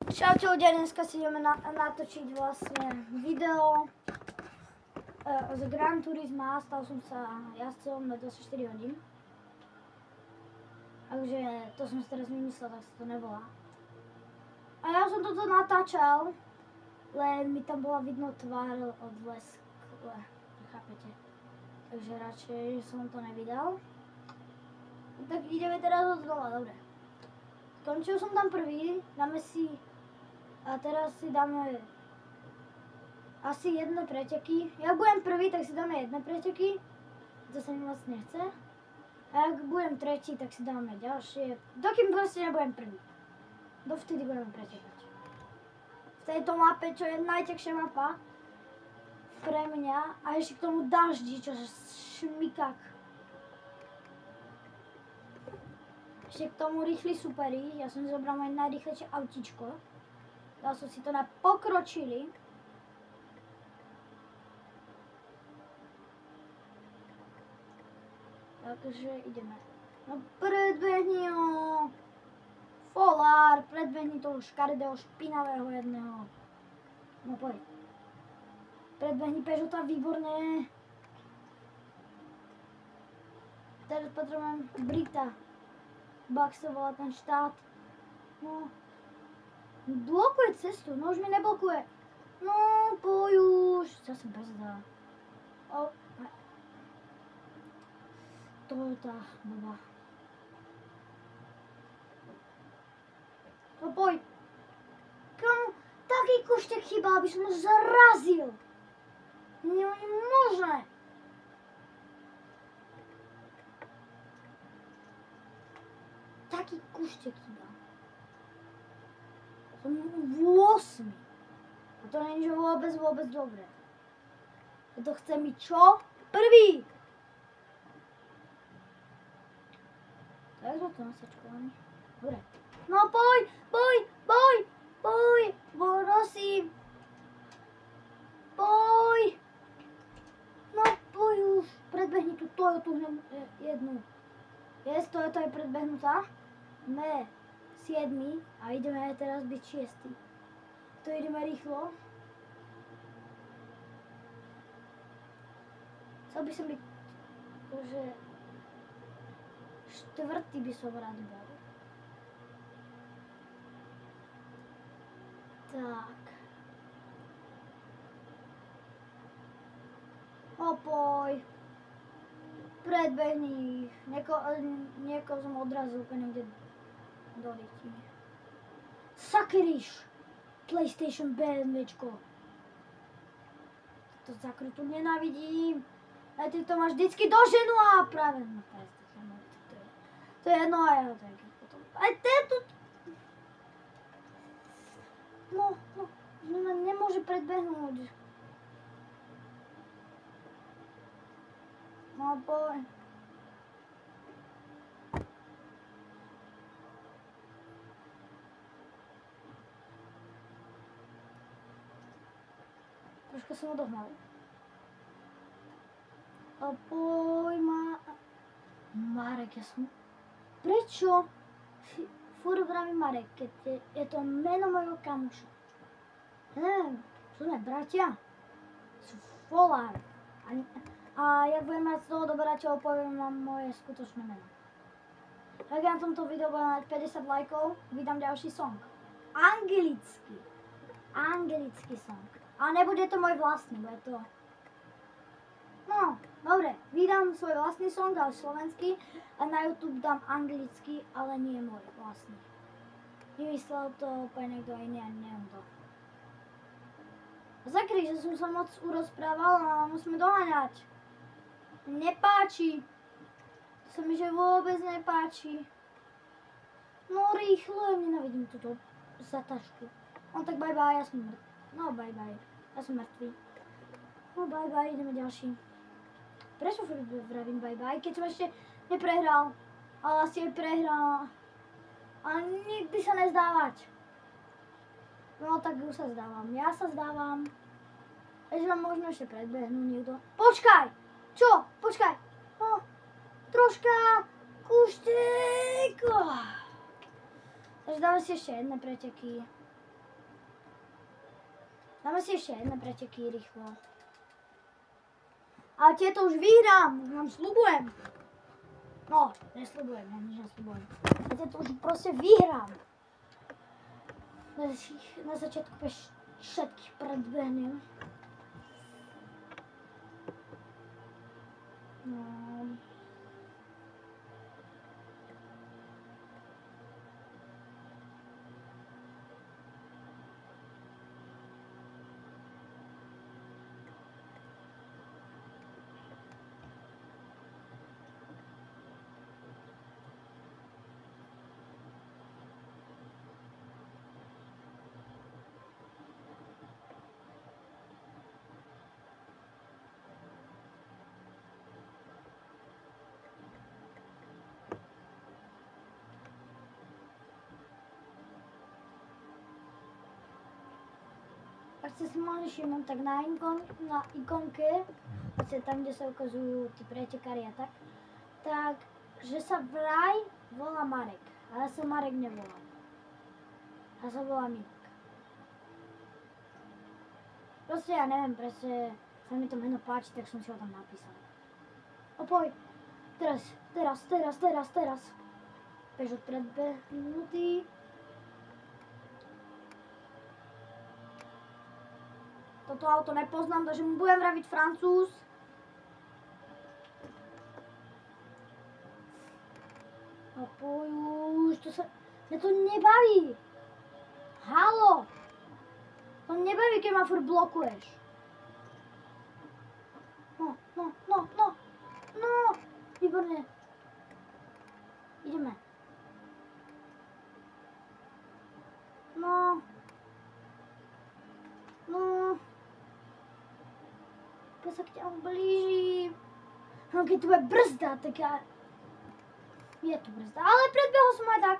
Čaute ľudia, dneska si ideme natočiť vlastne video z Gran Turisma. Stal som sa jazdcom na 24 hodín. Takže to som si teraz vymyslel, tak sa to nevolá. A ja som toto natáčal, len mi tam bola vidno tvár od leskle, chápete. Takže radšej som to nevydal. Tak ideme teraz od znova, dobre. Skončil som tam prvý, dáme si, a teraz si dáme asi jedné preteky. Jak budem prvý, tak si dáme jedné preteky, to sa mi moc nechce. A ak budem tretí, tak si dáme ďalšie, dokým proste nebudem prvý. Dovtedy budeme pretekať. V tejto mape, čo je najťažšia mapa pre mňa, a ešte k tomu daždi, čo šmikák. Ešte k tomu rýchli superi, ja som zobral moje najrýchlejšie autíčko. Dal som si to na pokročili. Takže ideme. No predbehni ho! Folár, predbehni toho škaredého, špinavého jedného. No poď. Predbehni Peugeota, výborne. Teraz potrebujem Brita. Bak sa volá ten štát. No. Blokuje cestu, no už mi neblokuje. No, poď už. Zase brzdá. O, to je tá blbá. No poď. Komu taký kuštek chýbal, aby som ho zarazil. Nie je možné. Taký kuštek chýbal. Som v 8. A to nie je vôbec dobré. To chce mi čo? Prvý! Tak sme to nasačkovaní. Dobre. No poď, prosím. Poď. No poď už. Predbehni tú Toyotu jednu. Toyota je predbehnutá. Sme 7 a ideme aj teraz byť 6. To ideme rýchlo. Chcel by som byť, že 4. by som rád bol. Tak. Opoj. Predbehni ich. Niekoho som odrazil úplne niekde do ryti. Sakryš. PlayStation BMWčko. To zakrutu nenávidím. A ty to máš vždycky do ženu a práve. No, to je jedno a ja tak potom. Aj tento. No, nemôže predbehnúť. No poď. Trošku som odohnal. A poď Marek, ja som... Prečo? Fúr vravím Marek, keď je to meno mojho kamoša. Neviem, sú sme bratia. Sú Folár. A jak budem mať z toho do braťov, poviem vám moje skutočné meno. Tak ja na tomto videu budem mať 50 lajkov, vydám ďalší song. Anglický song. A nebude to môj vlastný, bude to... No, dobre, vydám svoj vlastný song, ale slovenský, a na YouTube dám anglický, ale nie môj vlastný. Vymyslel to úplne niekto iný a neviem to. Zakryj, že som sa moc urozprával a musíme doháňať. Nepáči. To sa mi že vôbec nepáči. No rýchlo, ja nenávidím túto zatažku. No tak bye bye, ja som mŕtvý. No bye bye, ja som mŕtvý. No bye bye, ideme ďalší. Prečo vravím bye bye, keď som ešte neprehral? Ale asi aj prehral. A nikdy sa nezdávať. No tak už sa zdávam. Ja sa zdávam. Ešte vám možno ešte predbehnú niekto. Počkaj! Čo? Počkaj! No, troška kuštek. Takže dáme si ešte jedné preteky. Dáme si ešte jedné preteky rýchlo. A tieto už vyhrám, už vám sľubujem. No, nesľubujem, ja nič nesľubujem. A tieto už proste vyhrám. Na začiatku všetkých predbehnem. No. Ak ste si mohli všimnúť, tak na ikonke, tam, kde sa ukazujú tí pretekári a tak, že sa vraj volá Marek. A ja sa Marek nevolám. Ja sa volám inak. Proste ja neviem, presne sa mi to meno páči, tak som si ho tam napísal. Opoj, teraz. Peugeot predbehnutý. Toto auto nepoznám, takže mu budem vraviť Francúz. A už to sa... Mňa to nebaví. Haló. To nebaví, keď ma furt blokuješ. No. Výborne. Ideme. No. Ja sa k ťamu blížim. No keď tu je brzda, tak ja... Je tu brzda, ale predbehol som aj tak.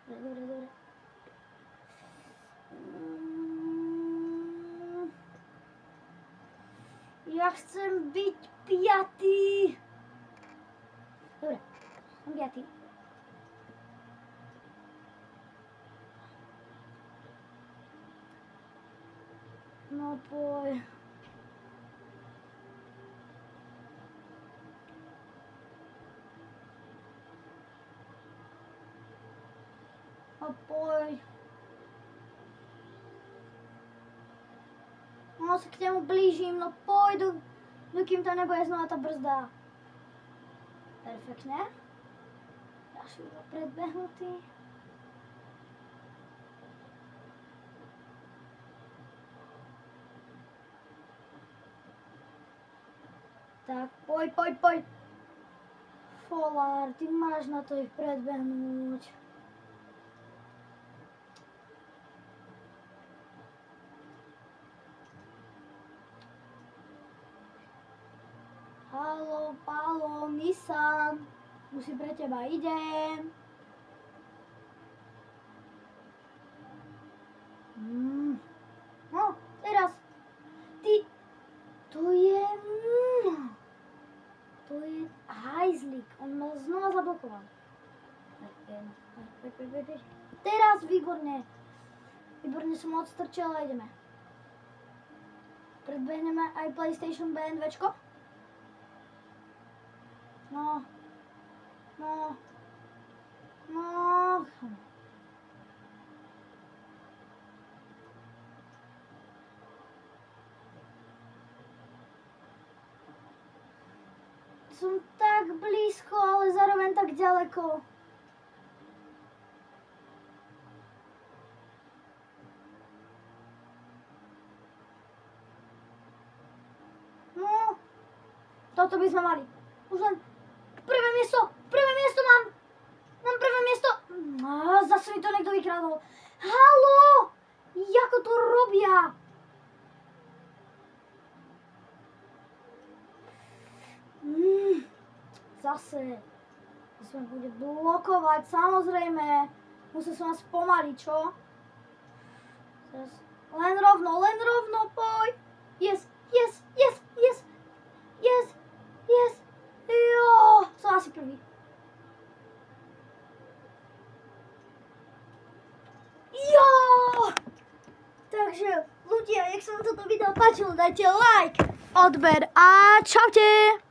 Dobre. Ja chcem byť 5. Dobre, som 5. No poď. No sa k nemu blížim, no pôjdu, dokým to nebude znova tá brzda. Perfektne. Ďalší bol predbehnutý. Tak, poď. Folár, ty máš na to ich predbehnúť. Haló, Pálo, Nissan, musím pre teba, idem. No, teraz, ty, to je hajzlik, on ma znova zablokoval. Teraz, výborne som odstrčila, ideme. Predbehneme aj PlayStation BNVčko. No. Som tak blízko, ale zároveň tak ďaleko. No, toto by sme mali. Už len prvé miesto mám. Mám prvé miesto. Zase mi to niekto vykradol. Haló, ako to robia? Zase ma bude blokovať, samozrejme. Musel som vás spomaliť, čo? Teraz len rovno, poď. Yes. Jo, som asi prvý. Jo! Tak Takže ľudia, jak sa vám toto video páčilo, dajte like, odber a čaute!